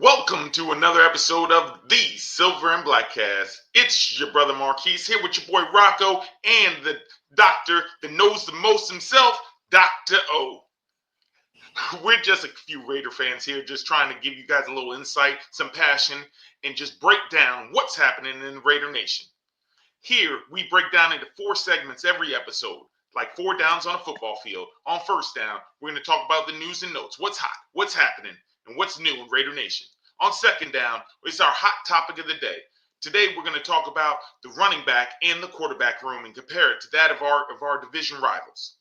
Welcome to another episode of the Silver Blackcast. It's your brother Marquise here with your boy Rocco and the doctor that knows the most himself, Dr. O. We're just a few Raider fans here just trying to give you guys a little insight, some passion, and just break down what's happening in the Raider Nation. Here, we break down into 4 segments every episode, like 4 downs on a football field. On first down, we're going to talk about the news and notes, what's hot, what's happening, and what's new in Raider Nation. On second down, it's our hot topic of the day. Today, we're going to talk about the running back and the quarterback room and compare it to that of our division rivals.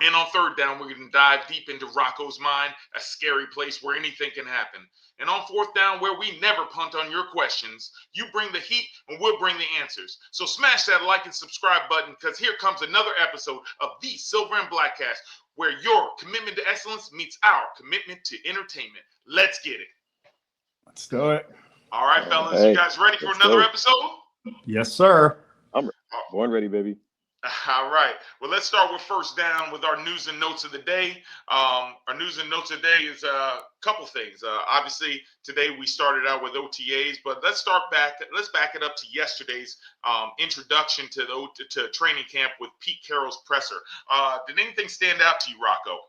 And on third down, we're going to dive deep into Rocco's mind, a scary place where anything can happen. And on fourth down, where we never punt on your questions, you bring the heat and we'll bring the answers. So smash that like and subscribe button because here comes another episode of the Silver and Blackcast, where your commitment to excellence meets our commitment to entertainment. Let's get it. Let's do it. All right, fellas, you guys ready for another episode? Yes, sir. I'm born ready, baby. All right. Well, let's start with first down with our news and notes of the day. Our news and notes of the day is a couple things. Obviously, today we started out with OTAs, but let's back it up to yesterday's introduction to training camp with Pete Carroll's presser. Did anything stand out to you, Rocco?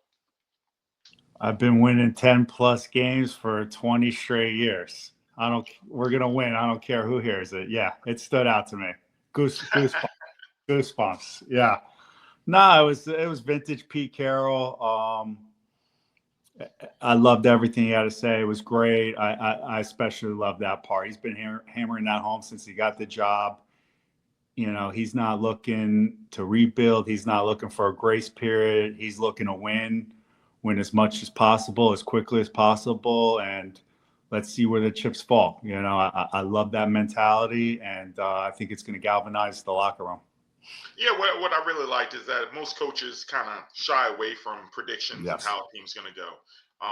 I've been winning 10-plus games for 20 straight years. We're going to win. I don't care who hears it. Yeah, it stood out to me. Goosebumps. Goosebumps. Yeah. No, it was vintage Pete Carroll. I loved everything he had to say. It was great. I especially love that part. He's been hammering that home since he got the job. You know, he's not looking to rebuild. He's not looking for a grace period. He's looking to win as much as possible, as quickly as possible, and let's see where the chips fall. You know, I love that mentality, and I think it's going to galvanize the locker room. Yeah, what I really liked is that most coaches kind of shy away from predictions of how a team's going to go.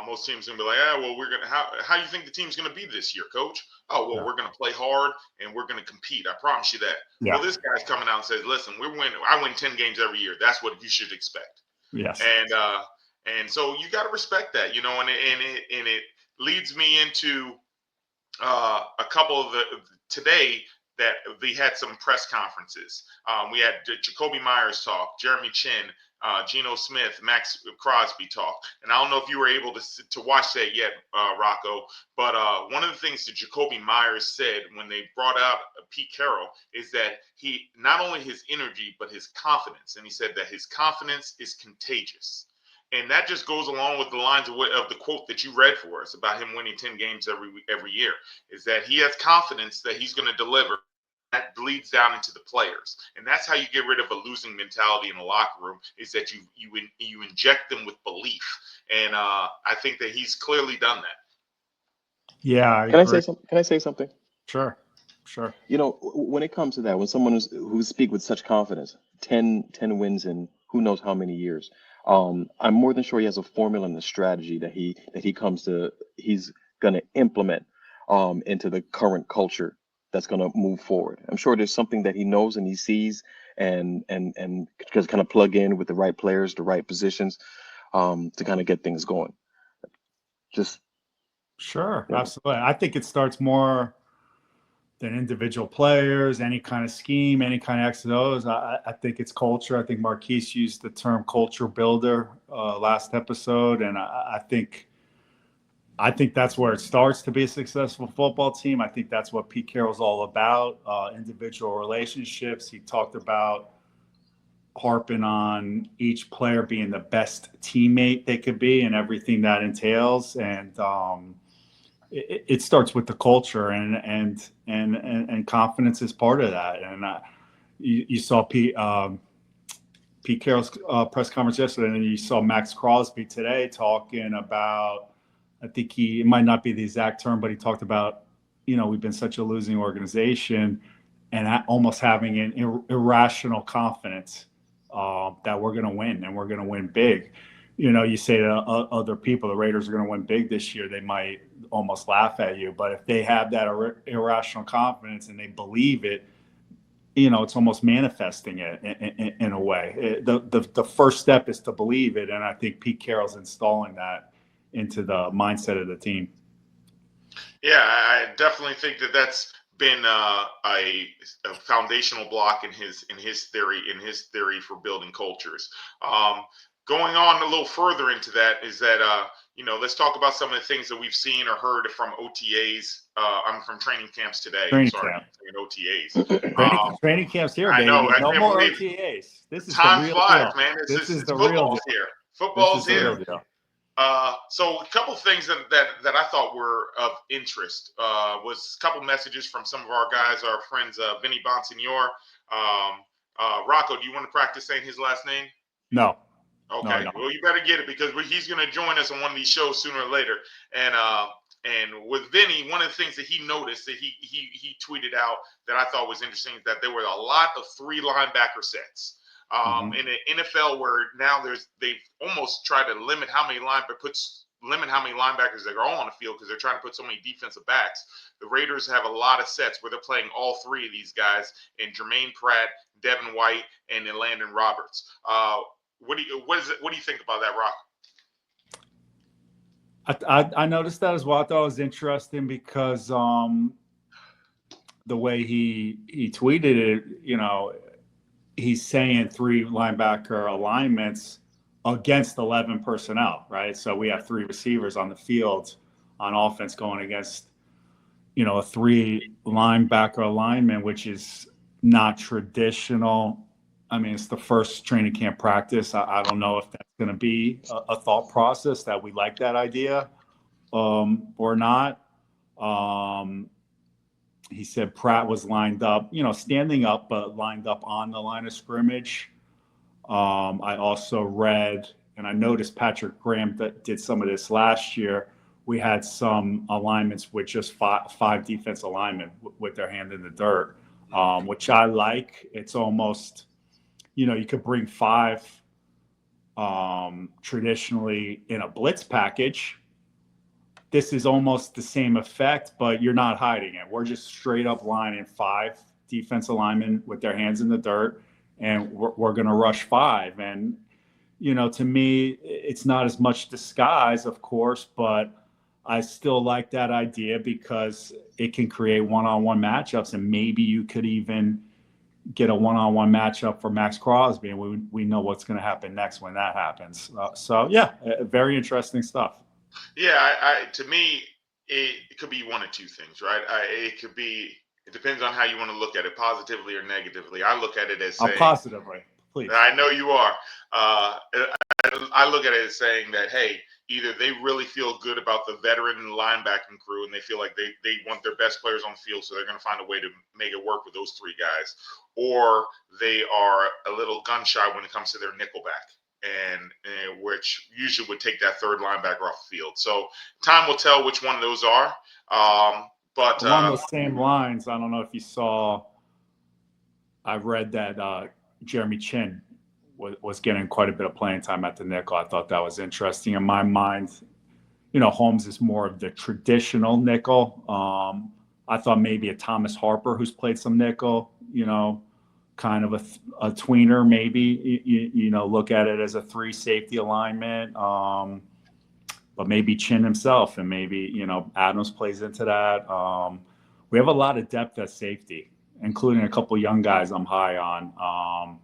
Most teams are going to be like, how do you think the team's going to be this year, coach? Oh, well, we're going to play hard and we're going to compete. I promise you that. Yeah. Well, this guy's coming out and says, listen, I win 10 games every year. That's what you should expect. Yes. And so you got to respect that, you know, and it leads me into a couple of today that they had some press conferences. We had Jacoby Myers talk, Jeremy Chin, Geno Smith, Max Crosby talk. And I don't know if you were able to watch that yet, Rocco, but one of the things that Jacoby Myers said when they brought out Pete Carroll is that he, not only his energy, but his confidence. And he said that his confidence is contagious. And that just goes along with the lines of the quote that you read for us about him winning 10 games every year, is that he has confidence that he's going to deliver. That bleeds down into the players. And that's how you get rid of a losing mentality in the locker room, is that you inject them with belief. And I think that he's clearly done that. Yeah. Can I say something? Sure. You know, when it comes to that, when someone who speaks with such confidence, 10 wins in who knows how many years, I'm more than sure he has a formula and a strategy that he's going to implement into the current culture that's going to move forward. I'm sure there's something that he knows and he sees and just kind of plug in with the right players, the right positions to kind of get things going. Sure, absolutely. I think it starts more than individual players, any kind of scheme, any kind of X and O's. I think it's culture. I think Marquise used the term culture builder last episode, and I think that's where it starts to be a successful football team. I think that's what Pete Carroll's all about, individual relationships. He talked about harping on each player being the best teammate they could be and everything that entails. And it starts with the culture, and confidence is part of that. And you saw Pete Carroll's press conference yesterday, and you saw Max Crosby today talking about, I think it might not be the exact term, but he talked about, you know, we've been such a losing organization and almost having an irrational confidence that we're going to win and we're going to win big. You know, you say to other people, the Raiders are going to win big this year, they might almost laugh at you. But if they have that irrational confidence and they believe it, you know, it's almost manifesting it in a way. The first step is to believe it. And I think Pete Carroll's installing that into the mindset of the team. Yeah, I definitely think that that's been a foundational block in his theory for building cultures. Um, Going on a little further into that is that let's talk about some of the things that we've seen or heard from OTAs. I'm from training camps today. I'm Training sorry, camp. saying OTAs. Training camp's here, I know. baby. I No can't more believe OTAs. This is the time real flies, deal. man. This is It's the real football's deal. here. This Football's is the here. real deal. So a couple things that I thought were of interest was a couple messages from some of our guys, our friends, Vinny Bonsignor. Rocco, do you want to practice saying his last name? No. Okay. No. Well, you better get it because he's going to join us on one of these shows sooner or later. And with Vinny, one of the things that he noticed that he tweeted out that I thought was interesting is that there were a lot of 3 linebacker sets. In the NFL, where now they've almost tried to limit how many linebackers that are on the field because they're trying to put so many defensive backs. The Raiders have a lot of sets where they're playing all 3 of these guys in Jermaine Pratt, Devin White, and then Landon Roberts. What do you think about that, Rock? I noticed that as well. I thought it was interesting because the way he tweeted it, he's saying 3 linebacker alignments against 11 personnel, right? So we have 3 receivers on the field on offense going against, a 3 linebacker alignment, which is not traditional. I mean, it's the first training camp practice. I don't know if that's going to be a thought process that we like that idea or not. He said Pratt was lined up, standing up, but lined up on the line of scrimmage. I also read, and I noticed Patrick Graham that did some of this last year. We had some alignments with just five defense alignment with their hand in the dirt, which I like. It's almost, you could bring 5 traditionally in a blitz package. This is almost the same effect, but you're not hiding it. We're just straight up lining 5 defense alignment with their hands in the dirt, and we're going to rush 5. And, to me, it's not as much disguise, of course, but I still like that idea because it can create one-on-one matchups, and maybe you could even get a one-on-one matchup for Max Crosby, and we know what's going to happen next when that happens. Very interesting stuff. Yeah, to me, it could be one of 2 things, right? It depends on how you want to look at it, positively or negatively. I look at it as saying, positively, please. I know you are. I look at it as saying that, hey, either they really feel good about the veteran and linebacking crew, and they feel like they want their best players on the field, so they're going to find a way to make it work with those 3 guys, or they are a little gun shy when it comes to their nickelback. And which usually would take that 3rd linebacker off the field. So time will tell which one of those are. But along those same lines, I don't know if you saw. I read that Jeremy Chin was getting quite a bit of playing time at the nickel. I thought that was interesting. In my mind, Holmes is more of the traditional nickel. I thought maybe a Thomas Harper, who's played some nickel, kind of a tweener, maybe, look at it as a 3 safety alignment. But maybe Chin himself, and maybe, Adams plays into that. We have a lot of depth at safety, including a couple young guys I'm high on.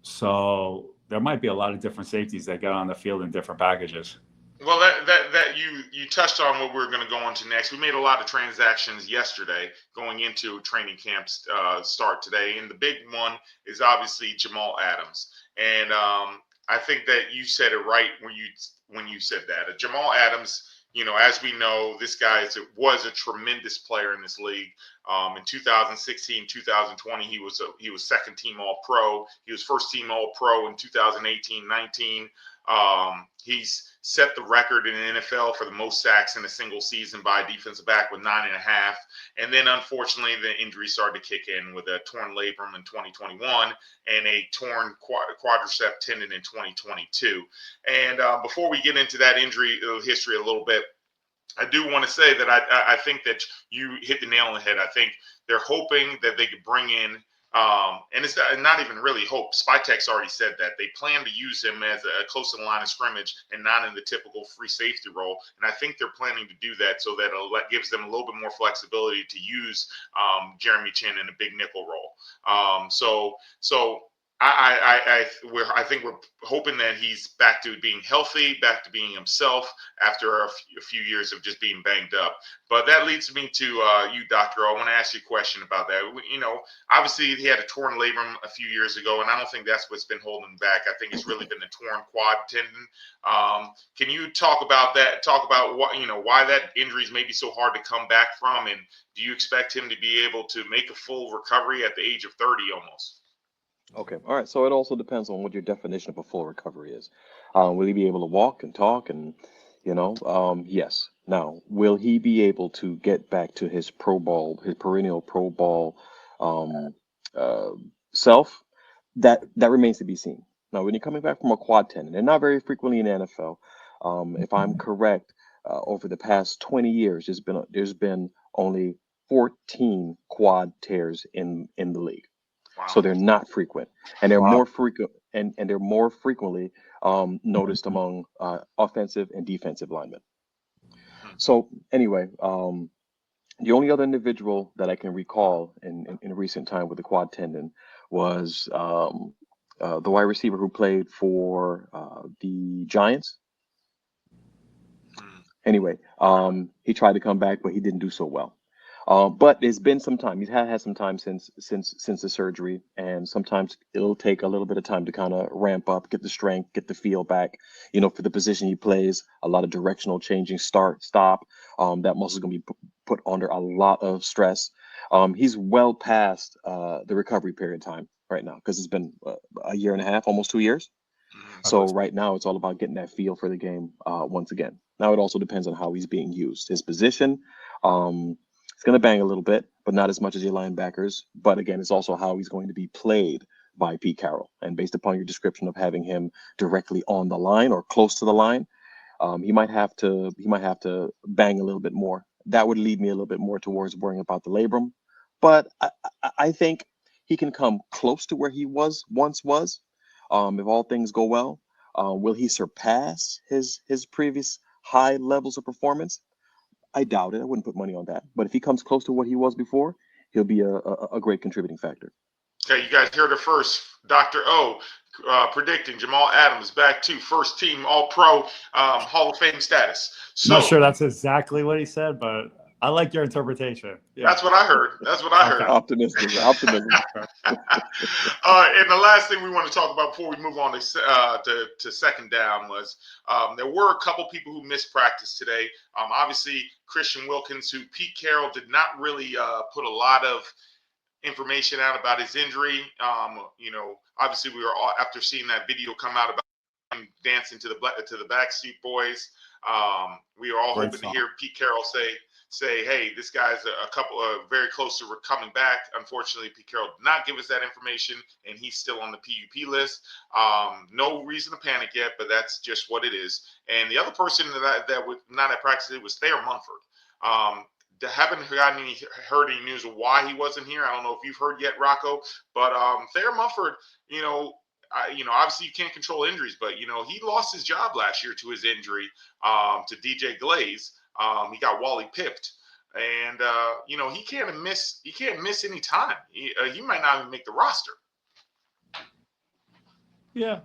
So there might be a lot of different safeties that get on the field in different packages. Well, that you touched on what we're going to go on to next. We made a lot of transactions yesterday going into training camps start today, and the big one is obviously Jamal Adams. And I think that you said it right when you said that. Jamal Adams, as we know, this guy was a tremendous player in this league. In 2016, 2020, he was 2nd team All-Pro. He was 1st team All-Pro in 2018-19. He's set the record in the NFL for the most sacks in a single season by a defensive back with 9.5. And then, unfortunately, the injury started to kick in with a torn labrum in 2021 and a torn quadricep tendon in 2022. And before we get into that injury history a little bit, I do want to say that I think that you hit the nail on the head. I think they're hoping that they could bring in And it's not even really hope. Spytek's already said that they plan to use him as a close to the line of scrimmage and not in the typical free safety role. And I think they're planning to do that so that it gives them a little bit more flexibility to use Jeremy Chin in a big nickel role. So I think we're hoping that he's back to being healthy, back to being himself after a few years of just being banged up. But that leads me to you, Doctor. I want to ask you a question about that. Obviously he had a torn labrum a few years ago, and I don't think that's what's been holding him back. I think it's really been the torn quad tendon. Can you talk about that? Talk about why that injury is maybe so hard to come back from, and do you expect him to be able to make a full recovery at the age of 30 almost? Okay. All right. So it also depends on what your definition of a full recovery is. Will he be able to walk and talk and, yes. Now, will he be able to get back to his perennial Pro Bowl self? That remains to be seen. Now, when you're coming back from a quad tendon, and not very frequently in the NFL, if I'm correct, over the past 20 years, there's been only 14 quad tears in the league. Wow. So they're not frequent, and they're Wow. more frequent, and they're more frequently noticed among offensive and defensive linemen. So anyway, the only other individual that I can recall in recent time with a quad tendon was the wide receiver who played for the Giants. Anyway, he tried to come back, but he didn't do so well. But it's been some time. He's had some time since the surgery, and sometimes it'll take a little bit of time to kind of ramp up, get the strength, get the feel back. For the position he plays, a lot of directional changing, start, stop. That muscle is going to be put under a lot of stress. He's well past the recovery period time right now because it's been a year and a half, almost 2 years. So right now it's all about getting that feel for the game once again. Now it also depends on how he's being used. His position. It's going to bang a little bit, but not as much as your linebackers. But again, it's also how he's going to be played by Pete Carroll. And based upon your description of having him directly on the line or close to the line, he might have to bang a little bit more. That would lead me a little bit more towards worrying about the labrum. But I think he can come close to where he once was. If all things go well, will he surpass his previous high levels of performance? I doubt it. I wouldn't put money on that. But if he comes close to what he was before, he'll be a great contributing factor. Okay, you guys heard it first. Dr. O predicting Jamal Adams back to first team All-Pro Hall of Fame status. So, Not sure that's exactly what he said, but I like your interpretation. Yeah. That's what I heard. Okay. Optimism. And the last thing we want to talk about before we move on to second down was there were a couple people who missed practice today. Obviously, Christian Wilkins, who Pete Carroll did not really put a lot of information out about his injury. Obviously, we were all, after seeing that video come out about him dancing to the Backstreet Boys. We were all hoping to hear Pete Carroll say, hey, this guy's a couple very close to coming back. Unfortunately, Pete Carroll did not give us that information, and he's still on the PUP list. No reason to panic yet, but that's just what it is. And the other person that was not at practice was Thayer Munford. Haven't heard any news of why he wasn't here. I don't know if you've heard yet, Rocco, but Thayer Munford, obviously you can't control injuries, but he lost his job last year to his injury to DJ Glaze. He got Wally pipped, and he can't miss any time. He might not even make the roster. Yeah.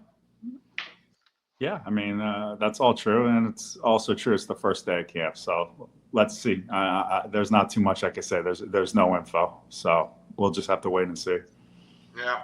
I mean, that's all true, and it's also true it's the first day of camp. So let's see. There's not too much I can say. There's no info, so we'll just have to wait and see. Yeah.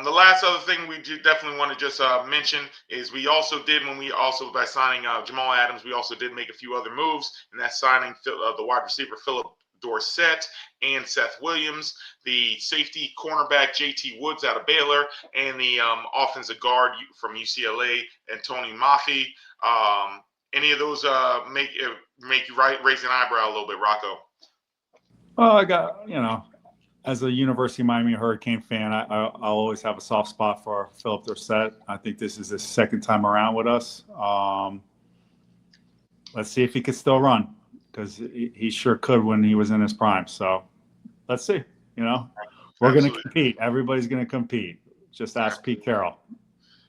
The last other thing we definitely want to just mention is by signing Jamal Adams, we also did make a few other moves, and that's signing the wide receiver Philip Dorsett and Seth Williams, the safety cornerback JT Woods out of Baylor, and the offensive guard from UCLA, Tony Maffei. Any of those make you raise an eyebrow a little bit, Rocco? Well, I got, as a University of Miami Hurricane fan, I'll always have a soft spot for Philip Dorsett. I think this is his second time around with us. Let's see if he could still run, because he sure could when he was in his prime. So let's see. We're going to compete. Everybody's going to compete. Just ask Pete Carroll.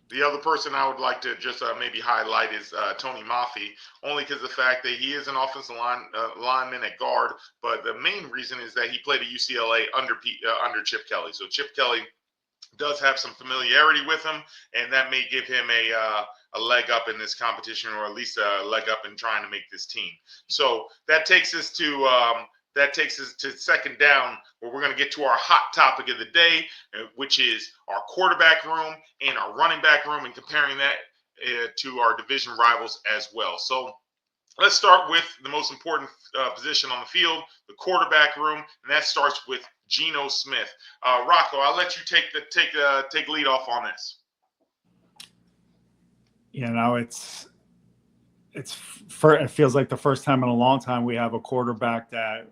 The other person I would like to just maybe highlight is Tony Mafi, only because the fact that he is an offensive lineman at guard, but the main reason is that he played at UCLA under Chip Kelly. So Chip Kelly does have some familiarity with him, and that may give him a leg up in this competition, or at least a leg up in trying to make this team. So that takes us to second down, where we're going to get to our hot topic of the day, which is our quarterback room and our running back room, and comparing that to our division rivals as well. So let's start with the most important position on the field, the quarterback room, and that starts with Geno Smith. Rocco, I'll let you take lead off on this. It feels like the first time in a long time we have a quarterback that,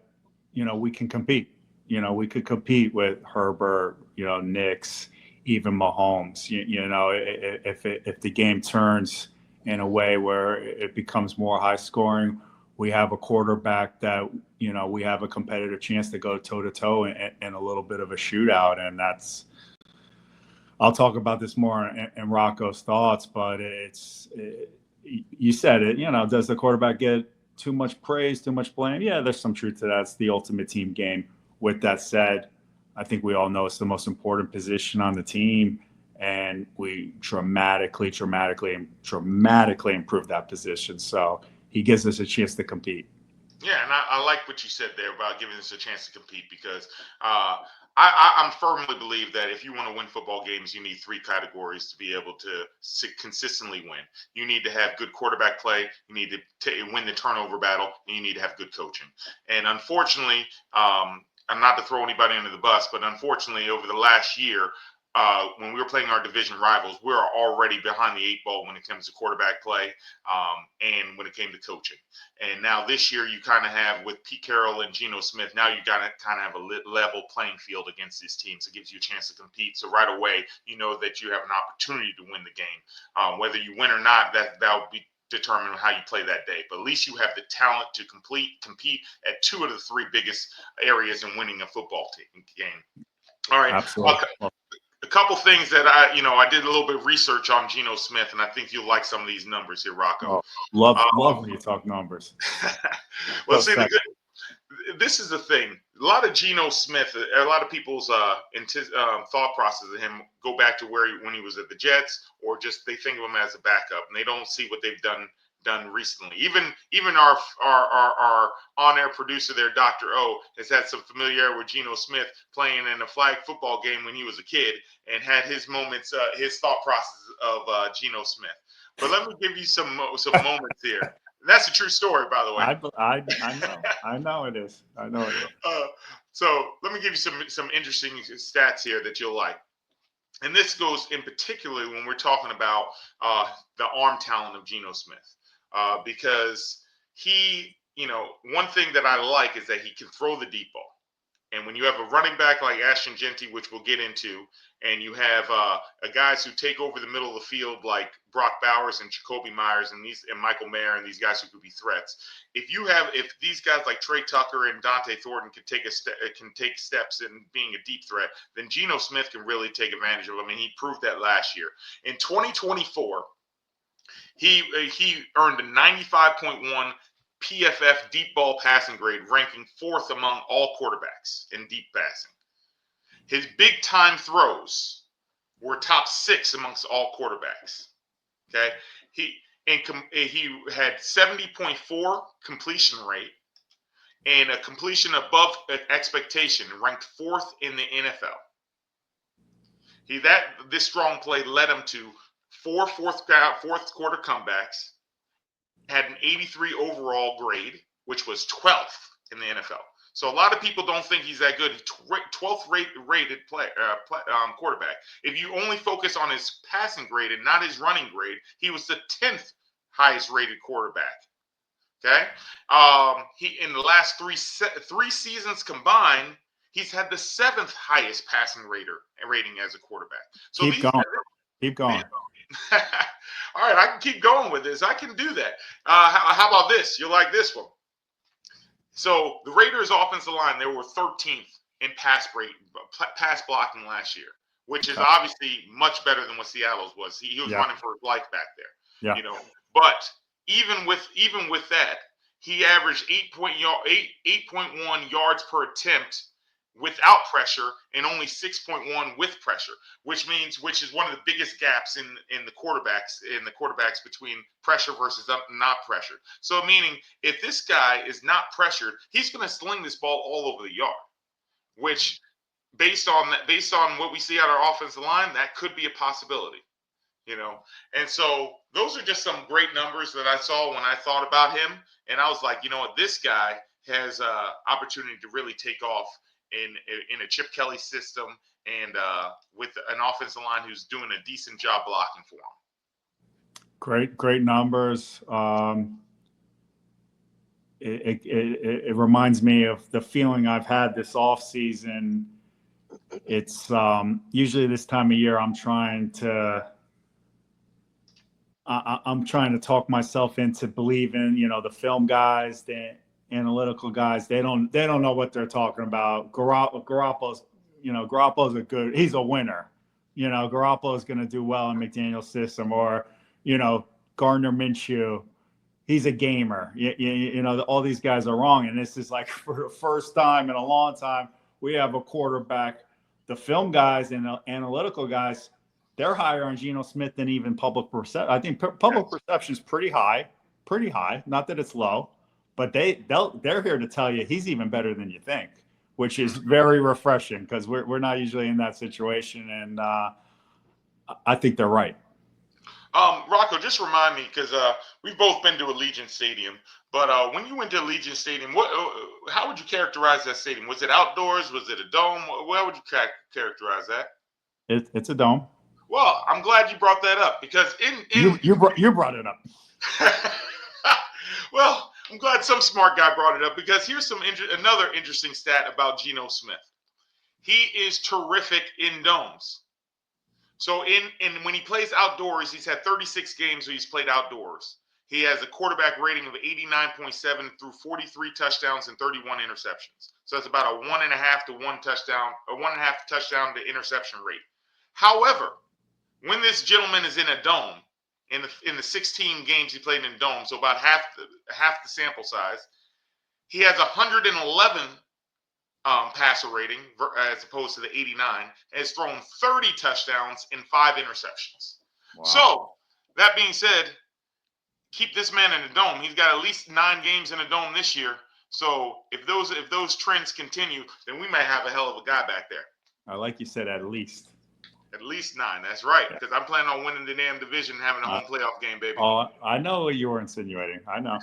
we can compete. We could compete with Herbert, Knicks, even Mahomes. If the game turns in a way where it becomes more high scoring, we have a quarterback that, we have a competitive chance to go toe to toe in a little bit of a shootout. And I'll talk about this more in Rocco's thoughts, but you said it, does the quarterback get too much praise, too much blame? Yeah, there's some truth to that. It's the ultimate team game. With that said, I think we all know it's the most important position on the team, and we dramatically improved that position. So he gives us a chance to compete. Yeah, and I like what you said there about giving us a chance to compete, because I firmly believe that if you want to win football games, you need three categories to be able to consistently win. You need to have good quarterback play, you need to win the turnover battle, and you need to have good coaching. And unfortunately, I'm not to throw anybody under the bus, but unfortunately, over the last year, when we were playing our division rivals, we were already behind the eight ball when it comes to quarterback play, and when it came to coaching. And now this year, you kind of have, with Pete Carroll and Geno Smith, now you got to kind of have a level playing field against these teams. It gives you a chance to compete. So right away, you know that you have an opportunity to win the game. Whether you win or not, that will be determine how you play that day. But at least you have the talent to compete at two of the three biggest areas in winning a football game. All right. Absolutely. A couple things that I did a little bit of research on Geno Smith, and I think you'll like some of these numbers here, Rocco. Love when you talk numbers. Well, see, this is the thing. A lot of Geno Smith, a lot of people's thought process of him go back to when he was at the Jets, or just they think of him as a backup, and they don't see what they've done recently. Even our on-air producer there, Dr. O, has had some familiarity with Geno Smith playing in a flag football game when he was a kid, and had his moments, his thought process of Geno Smith. But let me give you some moments here. And that's a true story, by the way. I know it is. So let me give you some interesting stats here that you'll like. And this goes in particular when we're talking about the arm talent of Geno Smith. Because he, one thing that I like is that he can throw the deep ball. And when you have a running back like Ashton Jeanty, which we'll get into, and you have guys who take over the middle of the field like Brock Bowers and Jacoby Myers and Michael Mayer and these guys who could be threats. If these guys like Trey Tucker and Dante Thornton can take steps in being a deep threat, then Geno Smith can really take advantage of them. And he proved that last year. In 2024, he earned a 95.1 PFF deep ball passing grade, ranking fourth among all quarterbacks in deep passing. His big time throws were top 6 amongst all quarterbacks. Okay, he had 70.4 completion rate and a completion above expectation, ranked fourth in the NFL. This strong play led him to 4 fourth quarter comebacks, had an 83 overall grade, which was 12th in the NFL. So a lot of people don't think he's that good. 12th rated quarterback. If you only focus on his passing grade and not his running grade, he was the 10th highest rated quarterback. Okay, he in the last three seasons combined, he's had the 7th highest passing rating as a quarterback. So keep going. All right, I can keep going with this. I can do that. How about this? You'll like this one. So the Raiders' offensive line, they were 13th in pass blocking last year, which is Okay. obviously much better than what Seattle's was. He was Yeah. running for his life back there, Yeah. you know. But even with that, he averaged 8.1 yards per attempt without pressure and only 6.1 with pressure, which is one of the biggest gaps in the quarterbacks between pressure versus not pressured. So meaning if this guy is not pressured, he's going to sling this ball all over the yard, which based on what we see at our offensive line, that could be a possibility, you know. And so those are just some great numbers that I saw when I thought about him, and I was like, you know what, this guy has opportunity to really take off in a Chip Kelly system and with an offensive line who's doing a decent job blocking for him. Great numbers. It reminds me of the feeling I've had this offseason. It's usually this time of year I'm trying to talk myself into believing, you know, the film guys, the analytical guys, they don't know what they're talking about. Garoppolo's he's a winner. You know, Garoppolo's going to do well in McDaniel's system, or, you know, Gardner Minshew, he's a gamer. You know, all these guys are wrong. And this is like for the first time in a long time, we have a quarterback. The film guys and the analytical guys, they're higher on Geno Smith than even public perception. I think public perception is pretty high. Not that it's low, but they're here to tell you he's even better than you think, which is very refreshing because we're not usually in that situation, and I think they're right. Rocco, just remind me, because we've both been to Allegiant Stadium, but when you went to Allegiant Stadium, how would you characterize that stadium? Was it outdoors? Was it a dome? How would you characterize that? It's a dome. Well, I'm glad you brought that up, because you brought it up. Well, I'm glad some smart guy brought it up, because here's another interesting stat about Geno Smith. He is terrific in domes. So when he plays outdoors, he's had 36 games where he's played outdoors. He has a quarterback rating of 89.7 through 43 touchdowns and 31 interceptions. So that's about a 1.5 to 1 touchdown, a 1.5 touchdown to interception rate. However, when this gentleman is in a dome, in the 16 games he played in dome, so about half the sample size, he has 111 passer rating as opposed to the 89, has thrown 30 touchdowns and 5 interceptions. Wow. So that being said, keep this man in a dome. He's got at least 9 games in a dome this year. So if those trends continue, then we might have a hell of a guy back there. I like you said at least. At least 9. That's right. Because I'm planning on winning the damn division and having a home playoff game, baby. Oh, I know what you were insinuating. I know.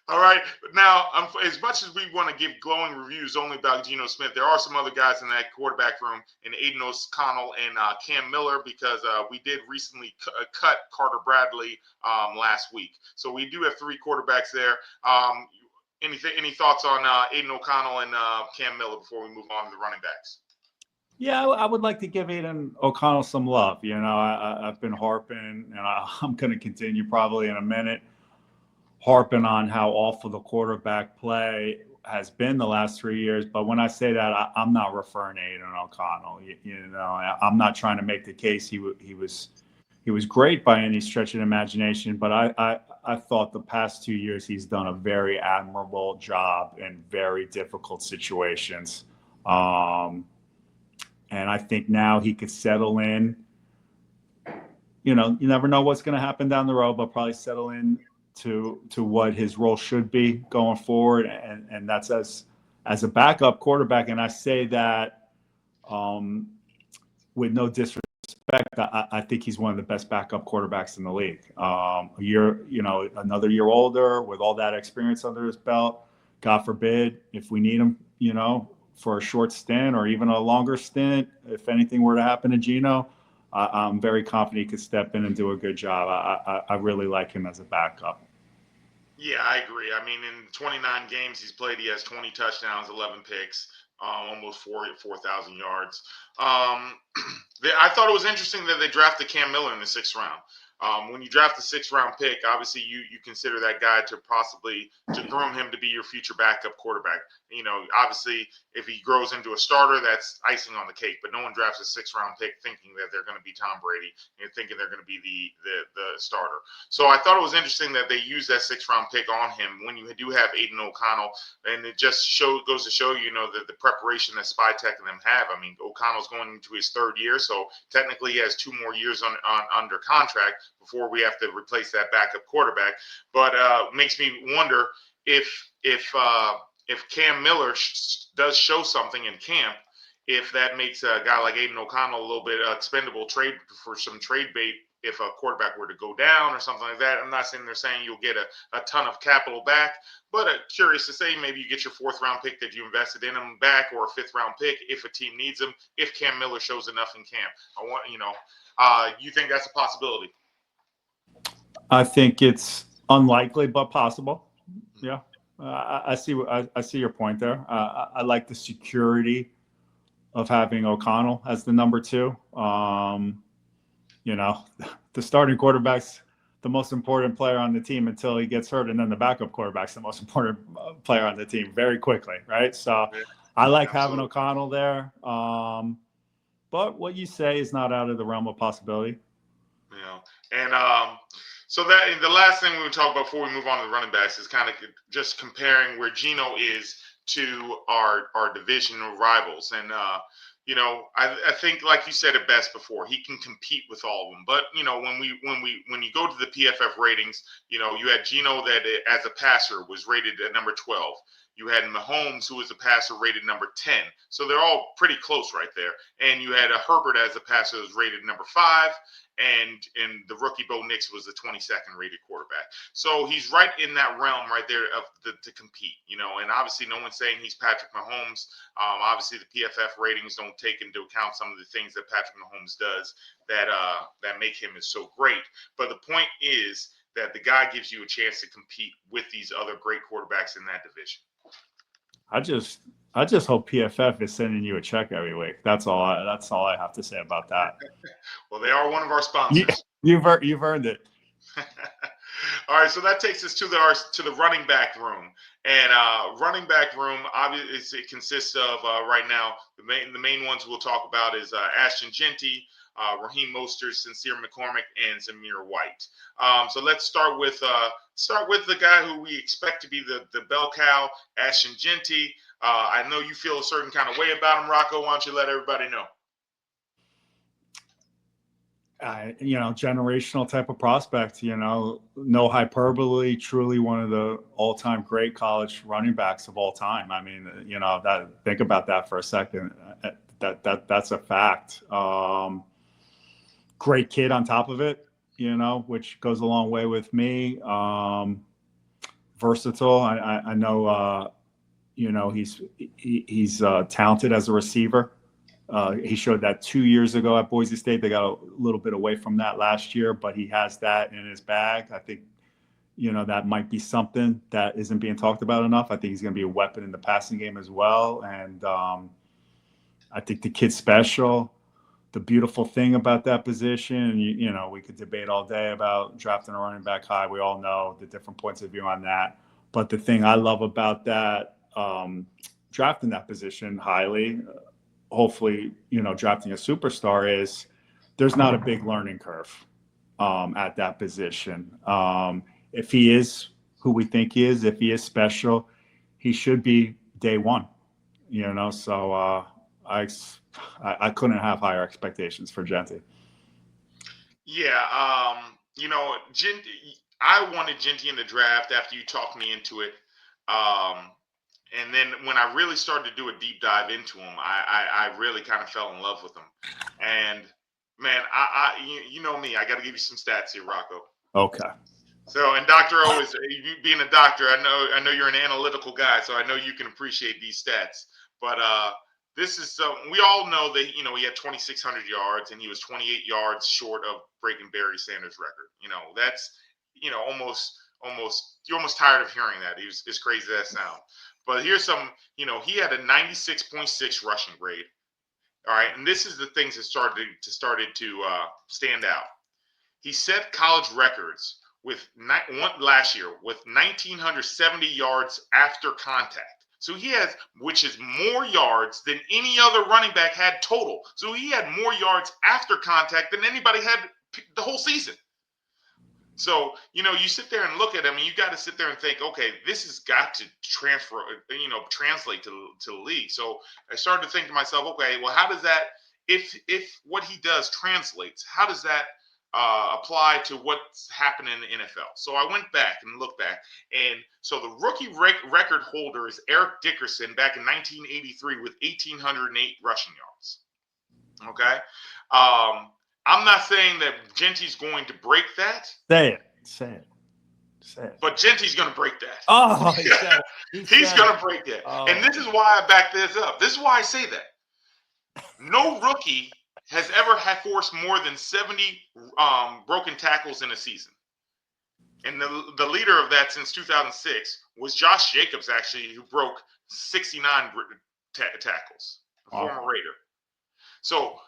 All right. Now, as much as we want to give glowing reviews only about Geno Smith, there are some other guys in that quarterback room, in Aiden O'Connell and Cam Miller, because we did recently cut Carter Bradley last week. So we do have 3 quarterbacks there. Any thoughts on Aiden O'Connell and Cam Miller before we move on to the running backs? Yeah, I would like to give Aiden O'Connell some love. You know, I've been harping, and I'm going to continue probably in a minute, harping on how awful the quarterback play has been the last 3 years. But when I say that, I'm not referring to Aiden O'Connell. You know, I'm not trying to make the case he was great by any stretch of the imagination. But I thought the past 2 years he's done a very admirable job in very difficult situations. And I think now he could settle in. You know, you never know what's going to happen down the road, but probably settle in to what his role should be going forward. And that's as a backup quarterback. And I say that with no disrespect. I think he's one of the best backup quarterbacks in the league. Another year older with all that experience under his belt. God forbid, if we need him, you know, for a short stint or even a longer stint, if anything were to happen to Geno, I'm very confident he could step in and do a good job. I really like him as a backup. Yeah, I agree. I mean, in 29 games he's played, he has 20 touchdowns, 11 picks, almost 4,000 yards. I thought it was interesting that they drafted Cam Miller in the 6th round. When you draft a 6th-round pick, obviously you consider that guy to possibly to groom him to be your future backup quarterback. Obviously if he grows into a starter, that's icing on the cake. But no one drafts a 6th-round pick thinking that they're going to be Tom Brady and thinking they're going to be the starter. So I thought it was interesting that they used that 6th-round pick on him when you do have Aiden O'Connell, and it just goes to show that the preparation that Spytech and them have. I mean, O'Connell's going into his 3rd year, so technically he has 2 more years under contract before we have to replace that backup quarterback. But makes me wonder if Cam Miller does show something in camp, if that makes a guy like Aiden O'Connell a little bit expendable trade for some trade bait if a quarterback were to go down or something like that. I'm not saying they're saying you'll get a ton of capital back, but curious to say maybe you get your 4th-round pick that you invested in him back, or a 5th-round pick if a team needs him, if Cam Miller shows enough in camp. You think that's a possibility? I think it's unlikely, but possible. Yeah, I see your point there. I like the security of having O'Connell as the number 2. The starting quarterback's the most important player on the team until he gets hurt, and then the backup quarterback's the most important player on the team very quickly, right? So I like having O'Connell there. But what you say is not out of the realm of possibility. And so that the last thing we would talk about before we move on to the running backs is kind of just comparing where Geno is to our divisional rivals. And I think, like you said it best before, he can compete with all of them. But when you go to the PFF ratings, you had Geno that as a passer was rated at number 12. You had Mahomes, who was a passer, rated number 10. So they're all pretty close right there. And you had a Herbert as a passer that was rated number 5. And the rookie Bo Nix was the 22nd rated quarterback. So he's right in that realm right there to compete, and obviously no one's saying he's Patrick Mahomes. Obviously the PFF ratings don't take into account some of the things that Patrick Mahomes does that make him so great. But the point is that the guy gives you a chance to compete with these other great quarterbacks in that division. I just hope PFF is sending you a check every week. That's all I have to say about that. Well, they are one of our sponsors. You've earned it. All right, so that takes us to the running back room, and running back room obviously it consists of right now the main ones we'll talk about is Ashton Jeanty, Raheem Mostert, Sincere McCormick, and Zamir White. So let's start with the guy who we expect to be the bell cow, Ashton Jeanty. I know you feel a certain kind of way about him, Rocco. Why don't you let everybody know? Generational type of prospect, no hyperbole, truly one of the all-time great college running backs of all time. I mean, think about that for a second. That's a fact. Great kid on top of it, which goes a long way with me. Versatile. I know, he's talented as a receiver. He showed that 2 years ago at Boise State. They got a little bit away from that last year, but he has that in his bag. I think, that might be something that isn't being talked about enough. I think he's going to be a weapon in the passing game as well. And I think the kid's special. The beautiful thing about that position, we could debate all day about drafting a running back high. We all know the different points of view on that. But the thing I love about that, drafting that position highly, hopefully, drafting a superstar, is there's not a big learning curve at that position. If he is who we think he is, if he is special, he should be day one, so I couldn't have higher expectations for Jeanty. Yeah, Jeanty, I wanted Jeanty in the draft after you talked me into it. And then when I really started to do a deep dive into him, I really kind of fell in love with him. And man, you know me, I got to give you some stats here, Rocco. Okay. So, and Dr. O is, you being a doctor, I know you're an analytical guy, so I know you can appreciate these stats. But this is we all know that he had 2,600 yards and he was 28 yards short of breaking Barry Sanders' record. That's you're almost tired of hearing that. As crazy as that sounds. But here's some, he had a 96.6 rushing grade, All right, and this is the things that started to stand out. He set college records with last year with 1,970 yards after contact. So he has, which is more yards than any other running back had total. So he had more yards after contact than anybody had the whole season. So, you sit there and look at him, and you got to sit there and think, okay, this has got to translate to the league. So I started to think to myself, okay, well, how does that, if what he does translates, how does that apply to what's happening in the NFL? So I went back and looked back, and so the rookie record holder is Eric Dickerson back in 1983 with 1,808 rushing yards. Okay. I'm not saying that Jeanty's going to break that. Say it. But Jeanty's going to break that. Oh, he's going to break that. Oh. And this is why I back this up. This is why I say that. No rookie has ever forced more than 70 broken tackles in a season. And the leader of that since 2006 was Josh Jacobs, actually, who broke 69 tackles, a former Raider. So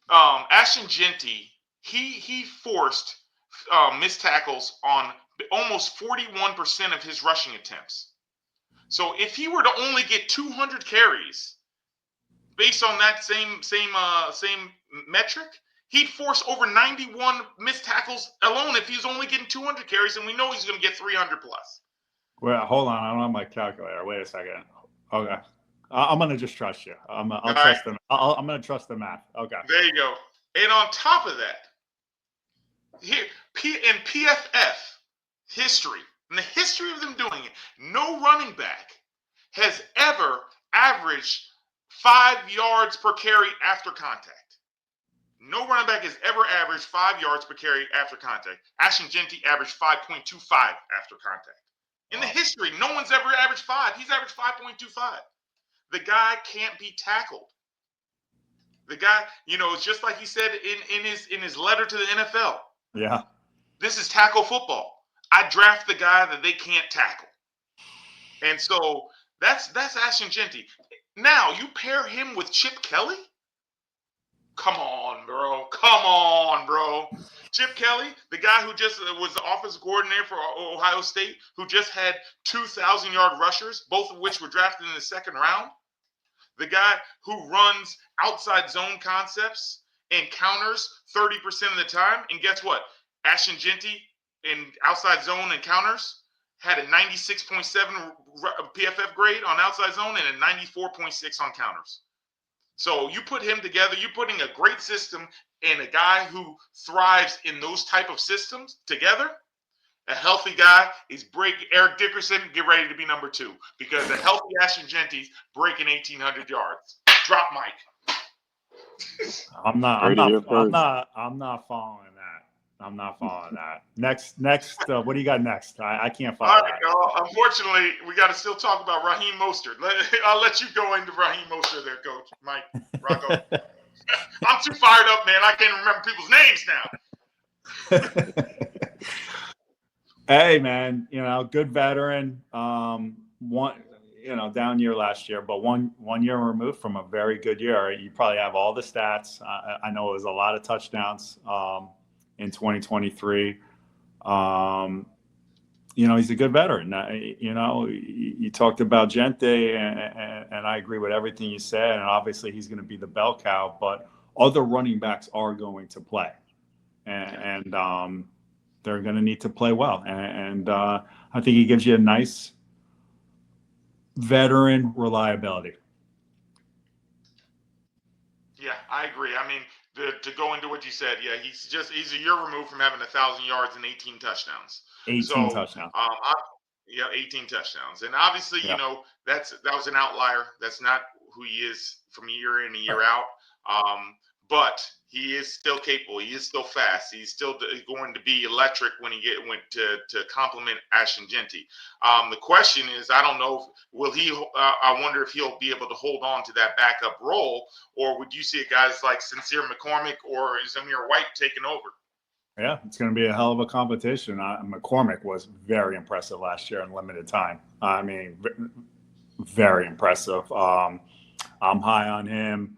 Ashton Jeanty, he forced missed tackles on almost 41% of his rushing attempts. So if he were to only get 200 carries, based on that same metric, he'd force over 91 missed tackles alone if he's only getting 200 carries, and we know he's going to get 300 plus. Well, hold on, I don't have my calculator. Wait a second. Okay. I'm gonna just trust you. I'm gonna trust the math. Okay. There you go. And on top of that, here in PFF history, in the history of them doing it, no running back has ever averaged 5 yards per carry after contact. No running back has ever averaged 5 yards per carry after contact. Ashton Jeanty averaged 5.25 after contact. In the history, no one's ever averaged 5. He's averaged 5.25. The guy can't be tackled. The guy, it's just like he said in his letter to the NFL. Yeah. This is tackle football. I draft the guy that they can't tackle. And so that's Ashton Jeanty. Now you pair him with Chip Kelly? Come on, bro. Chip Kelly, the guy who just was the offensive coordinator for Ohio State, who just had 2,000-yard rushers, both of which were drafted in the second round. The guy who runs outside zone concepts and counters 30% of the time. And guess what? Ashton Jeanty in outside zone and counters had a 96.7 PFF grade on outside zone and a 94.6 on counters. So you put him together, you're putting a great system and a guy who thrives in those type of systems together. A healthy guy is Eric Dickerson, get ready to be number 2, because a healthy Ashton Jeanty's breaking 1,800 yards. Drop mic. I'm not following that. I'm not following that. Next. What do you got next? I can't follow that. Unfortunately, we got to still talk about Raheem Mostert. I'll let you go into Raheem Mostert there, Coach Mike Rocco. I'm too fired up, man. I can't remember people's names now. Hey, man. Good veteran. Down year last year, but one year removed from a very good year. You probably have all the stats. I know it was a lot of touchdowns in 2023. He's a good veteran. You talked about Jeanty, and I agree with everything you said. And obviously, he's going to be the bell cow. But other running backs are going to play, and they're going to need to play well. And I think he gives you a nice veteran reliability. Yeah, I agree. I mean, to go into what you said, yeah, he's a year removed from having 1,000 yards and 18 touchdowns. 18 touchdowns. 18 touchdowns. And obviously, that was an outlier. That's not who he is from year in and year out. But he is still capable. He is still fast. He's still going to be electric when he went to complement Ashton Jeanty. The question is, I don't know, I wonder if he'll be able to hold on to that backup role, or would you see guys like Sincere McCormick or Zamir White taking over? Yeah, it's going to be a hell of a competition. McCormick was very impressive last year in limited time. I mean, very impressive. I'm high on him.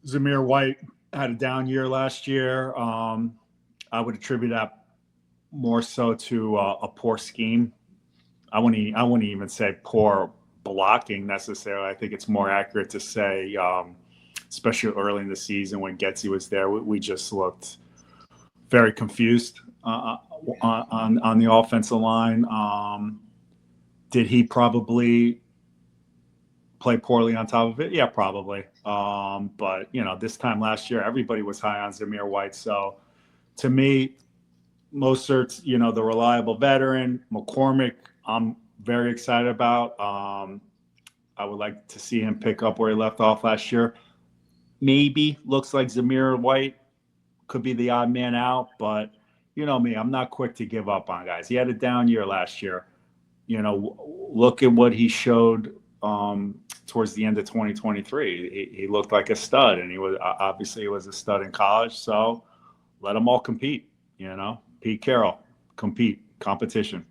Zamir White had a down year last year. I would attribute that more so to a poor scheme. I wouldn't even say poor blocking necessarily. I think it's more accurate to say, especially early in the season when Getsy was there, we just looked very confused on the offensive line. Did he probably play poorly on top of it? Yeah, probably. But this time last year, everybody was high on Zamir White. So to me, Mostert's, the reliable veteran. McCormick, I'm very excited about. I would like to see him pick up where he left off last year. Maybe looks like Zamir White could be the odd man out, but you know me, I'm not quick to give up on guys. He had a down year last year. Look at what he showed towards the end of 2023. He looked like a stud, and he was a stud in college. So let them all compete. Pete Carroll, competition.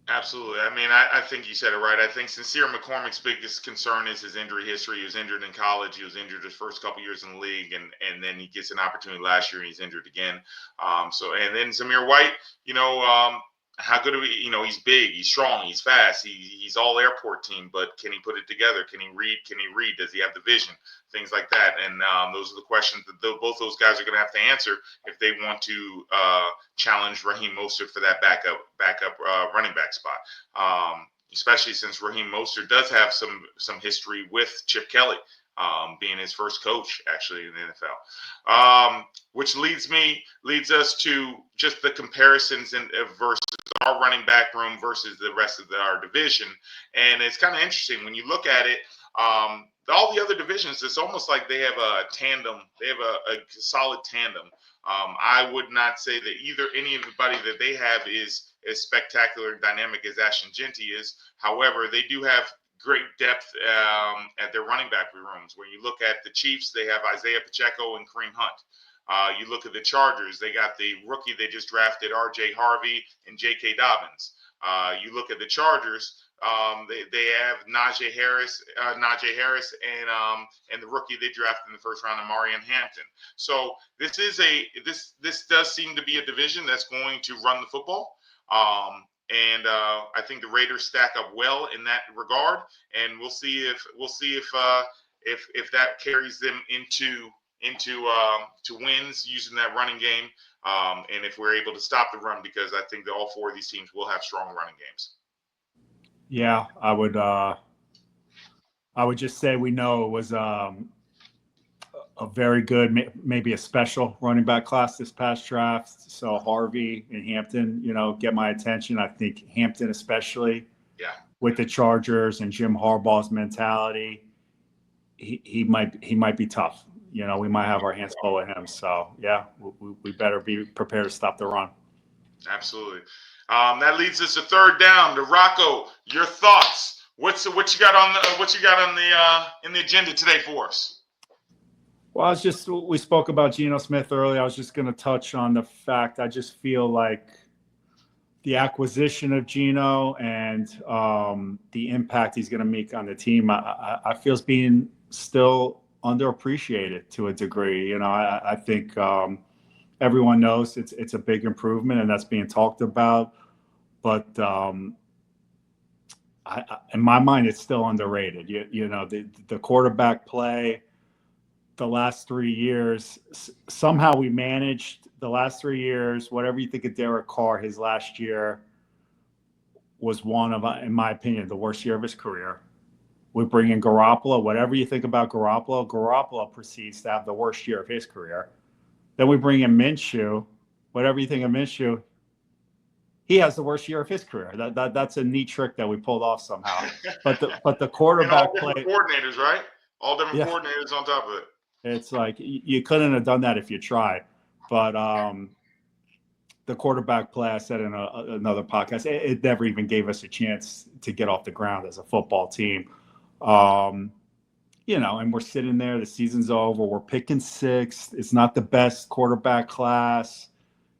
Absolutely. I mean, I think you said it right. I think Sincere McCormick's biggest concern is his injury history. He was injured in college. He was injured his first couple years in the league, and then he gets an opportunity last year, and he's injured again. And then Zamir White, how good are we? He's big, he's strong, he's fast, he's all airport team, but can he put it together? Can he read? Does he have the vision? Things like that. And those are the questions that both those guys are going to have to answer if they want to challenge Raheem Mostert for that backup running back spot. Especially since Raheem Mostert does have some history with Chip Kelly, being his first coach actually in the NFL. Which leads us to just the comparisons versus our running back room versus the rest of our division. And it's kind of interesting when you look at it. All the other divisions, it's almost like they have a tandem. They have a solid tandem. I would not say that anybody that they have is as spectacular and dynamic as Ashton Jeanty is. However, they do have great depth at their running back rooms. When you look at the Chiefs, they have Isaiah Pacheco and Kareem Hunt. You look at the Chargers, they got the rookie they just drafted, R.J. Harvey and J.K. Dobbins. You look at the Chargers, they have Najee Harris, and the rookie they drafted in the first round, Amarian Hampton. So this does seem to be a division that's going to run the football. And I think the Raiders stack up well in that regard, and we'll see if that carries them into to wins using that running game, and if we're able to stop the run, because I think that all four of these teams will have strong running games. Yeah, I would just say we know it was a very good, maybe a special running back class this past draft. So Harvey and Hampton, get my attention. I think Hampton especially, with the Chargers and Jim Harbaugh's mentality, he might be tough. We might have our hands full with him. So yeah, we better be prepared to stop the run. Absolutely. That leads us to third down. To Rocco, your thoughts. What you got on the agenda today for us? Well, we spoke about Geno Smith earlier. I was just going to touch on the fact I just feel like the acquisition of Geno and the impact he's going to make on the team, I feel is being still underappreciated to a degree. I think everyone knows it's a big improvement, and that's being talked about. But in my mind, it's still underrated. The quarterback play the last 3 years, somehow we managed the last 3 years. Whatever you think of Derek Carr, his last year was one of, in my opinion, the worst year of his career. We bring in Garoppolo. Whatever you think about Garoppolo proceeds to have the worst year of his career. Then we bring in Minshew. Whatever you think of Minshew, he has the worst year of his career. That's a neat trick that we pulled off somehow. But the quarterback and all play, coordinators, right? All different coordinators on top of it. It's like you couldn't have done that if you tried. But the quarterback play, I said in another podcast, it never even gave us a chance to get off the ground as a football team. And we're sitting there. The season's over. We're picking sixth. It's not the best quarterback class.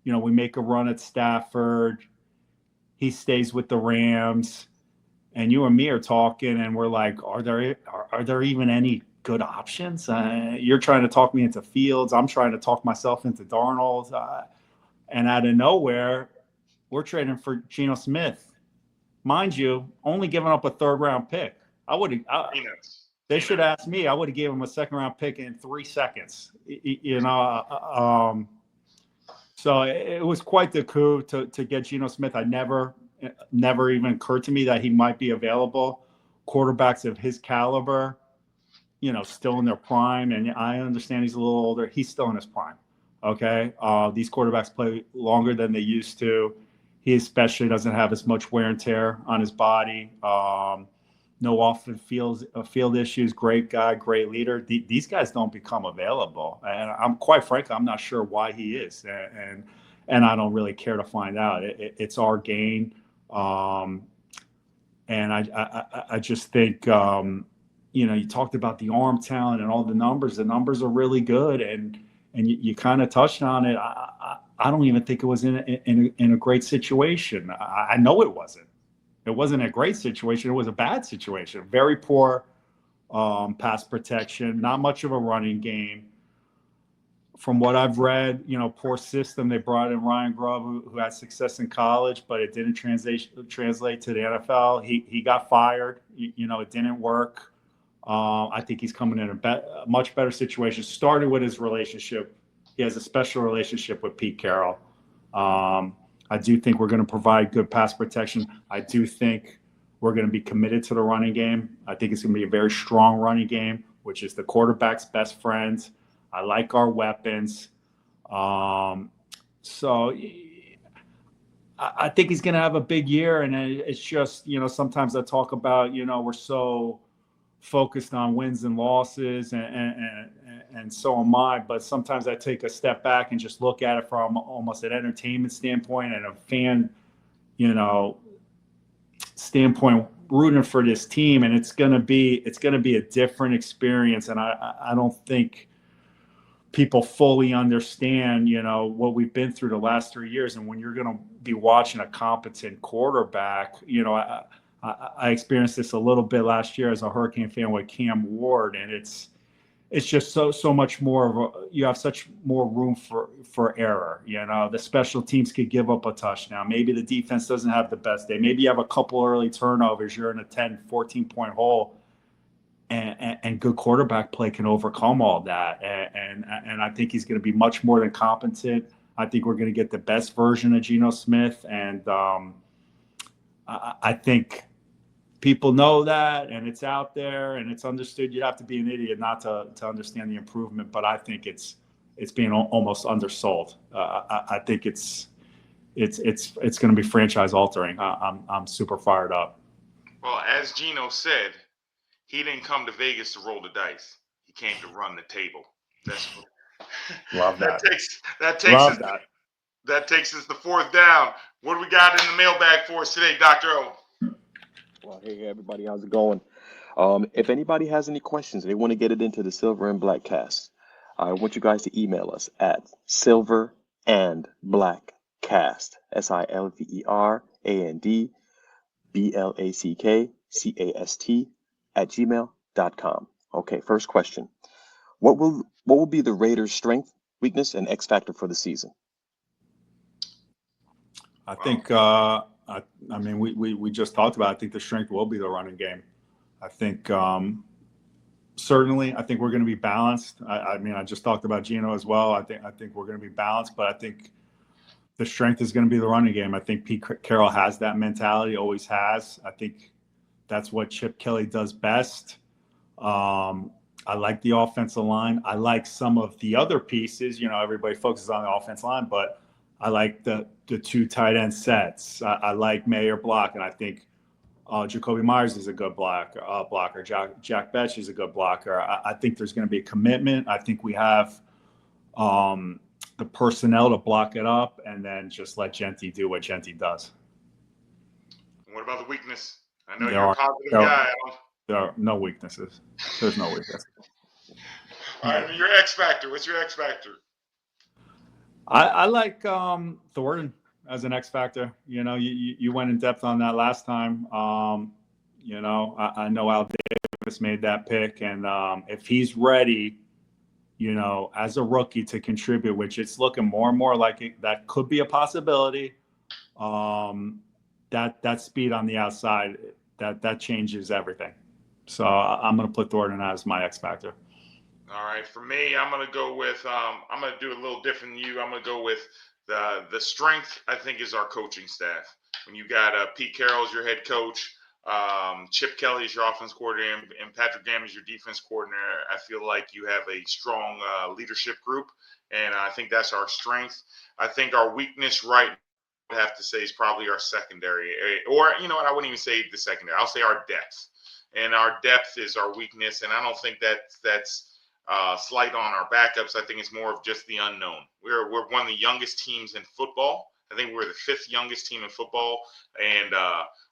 We make a run at Stafford. He stays with the Rams. And you and me are talking, and we're like, are there even any good options. You're trying to talk me into Fields. I'm trying to talk myself into Darnold. And out of nowhere, we're trading for Geno Smith. Mind you, only giving up a third-round pick. They should ask me. I would have given him a second-round pick in 3 seconds. So it was quite the coup to get Geno Smith. Never even occurred to me that he might be available. Quarterbacks of his caliber, still in their prime, and I understand he's a little older. He's still in his prime. Okay, these quarterbacks play longer than they used to. He especially doesn't have as much wear and tear on his body. No off-field issues. Great guy, great leader. These guys don't become available, and I'm quite frankly, I'm not sure why he is, and I don't really care to find out. It's our gain, and I just think you talked about the arm talent and all the numbers. The numbers are really good, and you kind of touched on it. I don't even think it was in a great situation. I know it wasn't. It wasn't a great situation. It was a bad situation. Very poor pass protection. Not much of a running game. From what I've read, poor system. They brought in Ryan Grubb, who had success in college, but it didn't translate to the NFL. He got fired. It didn't work. I think he's coming in a much better situation. Started with his relationship. He has a special relationship with Pete Carroll. I do think we're going to provide good pass protection. I do think we're going to be committed to the running game. I think it's going to be a very strong running game, which is the quarterback's best friend. I like our weapons. So I think he's going to have a big year. And it's just, sometimes I talk about, we're so focused on wins and losses, and so am I. But sometimes I take a step back and just look at it from almost an entertainment standpoint and a fan, standpoint, rooting for this team. And it's gonna be a different experience. And I don't think people fully understand, what we've been through the last 3 years. And when you're gonna be watching a competent quarterback, I experienced this a little bit last year as a Hurricane fan with Cam Ward, and it's just so much more you have such more room for error. The special teams could give up a touchdown. Maybe the defense doesn't have the best day. Maybe you have a couple early turnovers. You're in a 10, 14-point hole, and good quarterback play can overcome all that. And I think he's going to be much more than competent. I think we're going to get the best version of Geno Smith, and I think people know that, and it's out there, and it's understood. You'd have to be an idiot not to understand the improvement, but I think it's being almost undersold. I think it's going to be franchise altering. I'm super fired up. Well, as Geno said, he didn't come to Vegas to roll the dice. He came to run the table. That's what, love that. That takes us to fourth down. What do we got in the mailbag for us today, Dr. O? Well, hey everybody, how's it going? If anybody has any questions, they want to get it into the Silver and Blackcast, I want you guys to email us at Silver and Blackcast, SILVERAND BLACKCAST Okay, first question. What will be the Raiders' strength, weakness, and X factor for the season? I think we just talked about it. I think the strength will be the running game. I think certainly I think we're going to be balanced. I just talked about Geno as well. I think we're going to be balanced, but I think the strength is going to be the running game. I think Pete Carroll has that mentality, always has. I think that's what Chip Kelly does best. I like the offensive line. I like some of the other pieces. Everybody focuses on the offensive line, but I like the two tight end sets. I like Mayer block, and I think Jacoby Myers is a good blocker. Jack Betch is a good blocker. I think there's going to be a commitment. I think we have the personnel to block it up, and then just let Jeanty do what Jeanty does. What about the weakness? I know you're a positive guy. There are no weaknesses. There's no weakness. All right, your X factor. What's your X factor? I like Thornton as an X factor. You went in depth on that last time. I know Al Davis Smith made that pick, and if he's ready, as a rookie to contribute, which it's looking more and more like that could be a possibility. That speed on the outside that changes everything. So I'm going to put Thornton as my X factor. All right, for me, I'm going to go with I'm going to do a little different than you. I'm going to go with the strength. I think is our coaching staff. When you got Pete Carroll as your head coach, Chip Kelly is your offense coordinator, and Patrick Graham is your defense coordinator, I feel like you have a strong leadership group, and I think that's our strength. I think our weakness right now, I have to say, is probably our secondary, or you know what, I wouldn't even say the secondary. I'll say our depth, and our depth is our weakness, and I don't think that's slight on our backups. I think it's more of just the unknown. We're one of the youngest teams in football. I think we're the 5th youngest team in football, and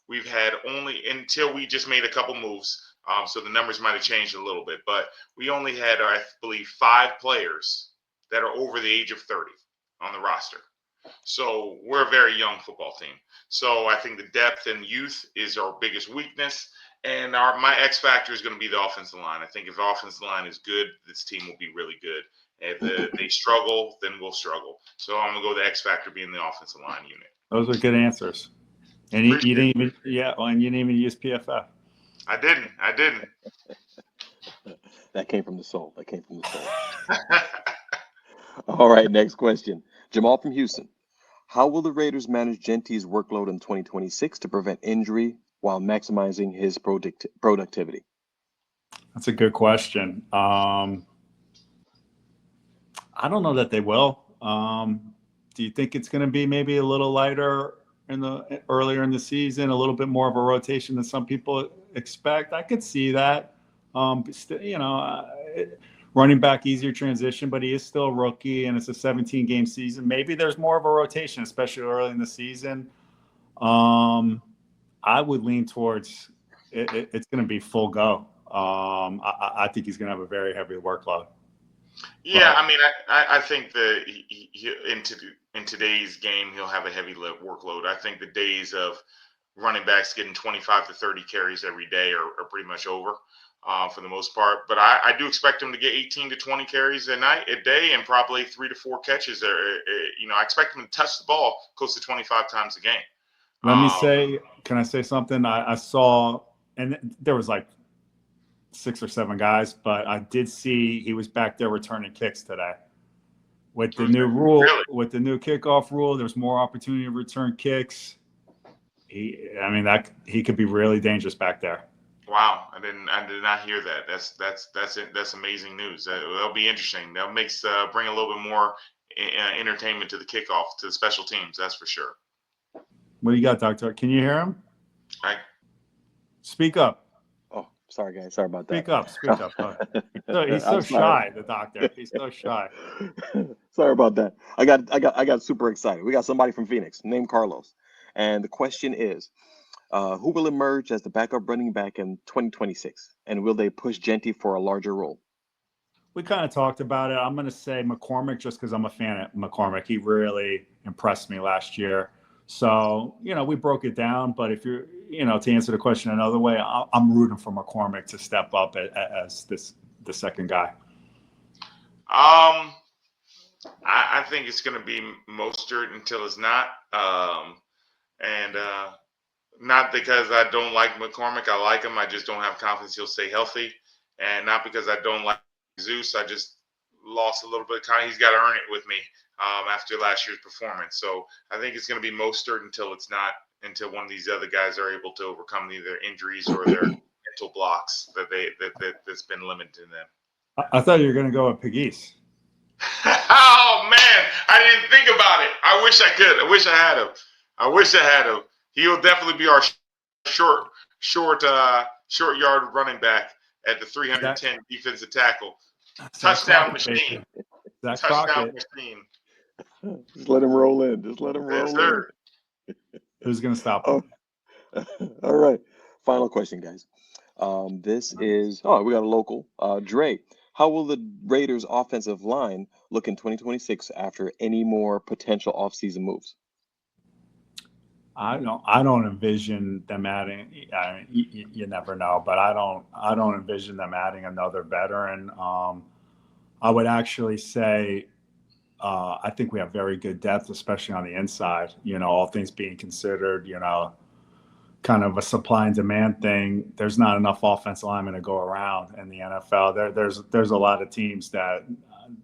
we've had only until we just made a couple moves. So the numbers might have changed a little bit, but we only had, I believe, 5 players that are over the age of 30 on the roster. So we're a very young football team. So I think the depth and youth is our biggest weakness. And my X factor is going to be the offensive line. I think if the offensive line is good, this team will be really good. If they struggle, then we'll struggle. So I'm going to go with the X factor being the offensive line unit. Those are good answers. And you didn't even, and you didn't even use PFF. I didn't. That came from the soul. All right, next question. Jamal from Houston. How will the Raiders manage Jeanty's workload in 2026 to prevent injury while maximizing his productivity? That's a good question. I don't know that they will. Do you think it's going to be maybe a little lighter earlier in the season, a little bit more of a rotation than some people expect? I could see that. Running back, easier transition, but he is still a rookie, and it's a 17-game season. Maybe there's more of a rotation, especially early in the season. I would lean towards it's going to be full go. I think he's going to have a very heavy workload. Yeah, I mean, I think that in today's game, he'll have a heavy workload. I think the days of running backs getting 25 to 30 carries every day are pretty much over for the most part. But I do expect him to get 18 to 20 carries a day and probably 3 to 4 catches. I expect him to touch the ball close to 25 times a game. Can I say something? I saw, and there was like 6 or 7 guys, but I did see he was back there returning kicks today. With the new rule, with the new kickoff rule, there's more opportunity to return kicks. He could be really dangerous back there. Wow, I did not hear that. That's amazing news. That'll be interesting. That makes bring a little bit more entertainment to the kickoff, to the special teams. That's for sure. What do you got, Doctor? Can you hear him? Speak up. Oh, sorry, guys. Sorry about that. Speak up. He's so shy, the doctor. He's so shy. Sorry about that. I got super excited. We got somebody from Phoenix named Carlos. And the question is, who will emerge as the backup running back in 2026? And will they push Jeanty for a larger role? We kind of talked about it. I'm going to say McCormick just because I'm a fan of McCormick. He really impressed me last year. So, we broke it down. But if you're, to answer the question another way, I'm rooting for McCormick to step up as the second guy. I think it's going to be Mostert until it's not. Not because I don't like McCormick. I like him. I just don't have confidence he'll stay healthy. And not because I don't like Zeus. I just lost a little bit of time. He's got to earn it with me after last year's performance. So I think it's going to be Mostert until one of these other guys are able to overcome either injuries or their mental blocks that's been limited to them. I thought you were going to go with Pegues. Oh, man. I didn't think about it. I wish I could. I wish I had him. He'll definitely be our short yard running back at the 310 defensive tackle. Touchdown machine. Touchdown machine. Just let him roll in. In. Who's going to stop him? All right. Final question, guys. This is, we got a local. Dre, how will the Raiders' offensive line look in 2026 after any more potential offseason moves? I don't envision them adding. I mean, you never know, but I don't envision them adding another veteran. I would actually say I think we have very good depth, especially on the inside. All things being considered, kind of a supply and demand thing. There's not enough offensive linemen to go around in the NFL. There's a lot of teams that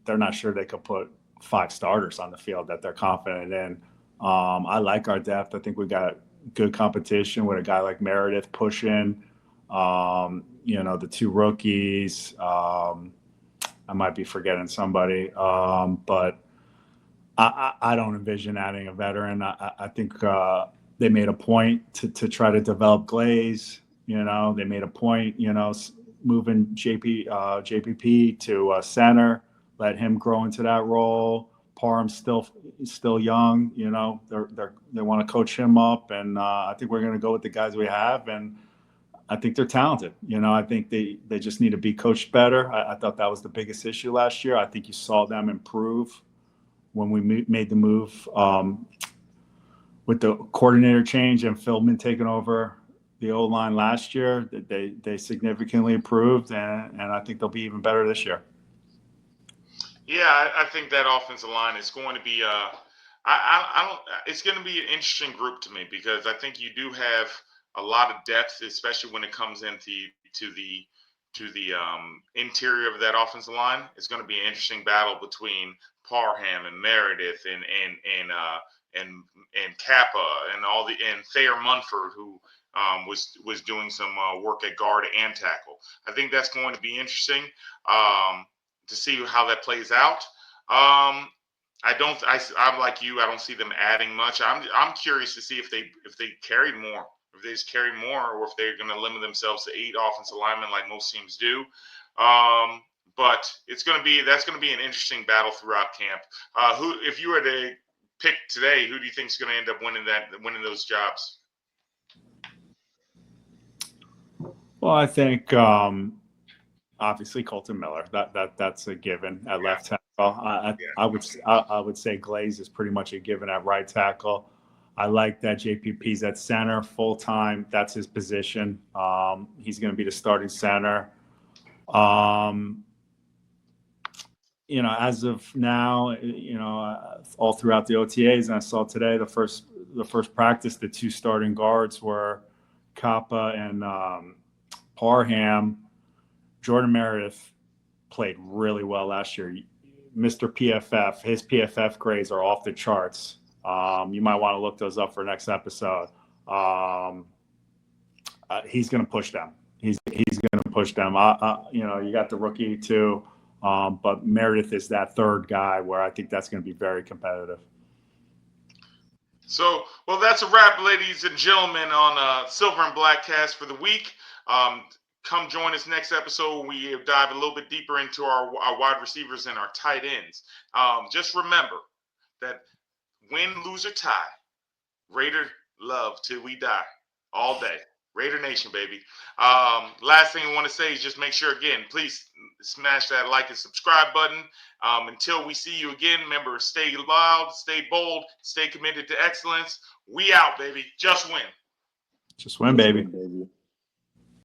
they're not sure they could put 5 starters on the field that they're confident in. I like our depth. I think we got good competition with a guy like Meredith pushing. The 2 rookies. I might be forgetting somebody, but I don't envision adding a veteran. I think they made a point to try to develop Glaze. They made a point, moving JPP to center, let him grow into that role. Parham's still young. They want to coach him up, and I think we're going to go with the guys we have, and I think they're talented. I think they just need to be coached better. I thought that was the biggest issue last year. I think you saw them improve when we made the move with the coordinator change and Philman taking over the O-line last year. They significantly improved, and I think they'll be even better this year. Yeah, I think that offensive line is going to be it's going to be an interesting group to me, because I think you do have a lot of depth, especially when it comes into the interior of that offensive line. It's going to be an interesting battle between Parham and Meredith and Kappa and Thayer Munford, who was doing some work at guard and tackle. I think that's going to be interesting to see how that plays out. I'm like you. I don't see them adding much. I'm curious to see if they carried more. If they just carry more, or if they're going to limit themselves to 8 offensive linemen like most teams do. But that's going to be an interesting battle throughout camp. If you were to pick today, who do you think is going to end up winning those jobs? Well, I think obviously Colton Miller. That's a given at left tackle. I would say Glaze is pretty much a given at right tackle. I like that JPP's at center full time. That's his position. He's going to be the starting center. As of now, all throughout the OTAs, and I saw today the first practice, the 2 starting guards were Kappa and Parham. Jordan Meredith played really well last year. Mr. PFF, his PFF grades are off the charts. You might want to look those up for next episode. He's going to push them. He's going to push them. You got the rookie too, but Meredith is that 3rd guy where I think that's going to be very competitive. So, well, that's a wrap, ladies and gentlemen, on Silver and Blackcast for the week. Come join us next episode when we dive a little bit deeper into our wide receivers and our tight ends. Just remember that win, lose, or tie, Raider love till we die, all day. Raider Nation, baby. Last thing I want to say is just make sure, again, please smash that like and subscribe button. Until we see you again, remember, stay loud, stay bold, stay committed to excellence. We out, baby. Just win. Just win, baby.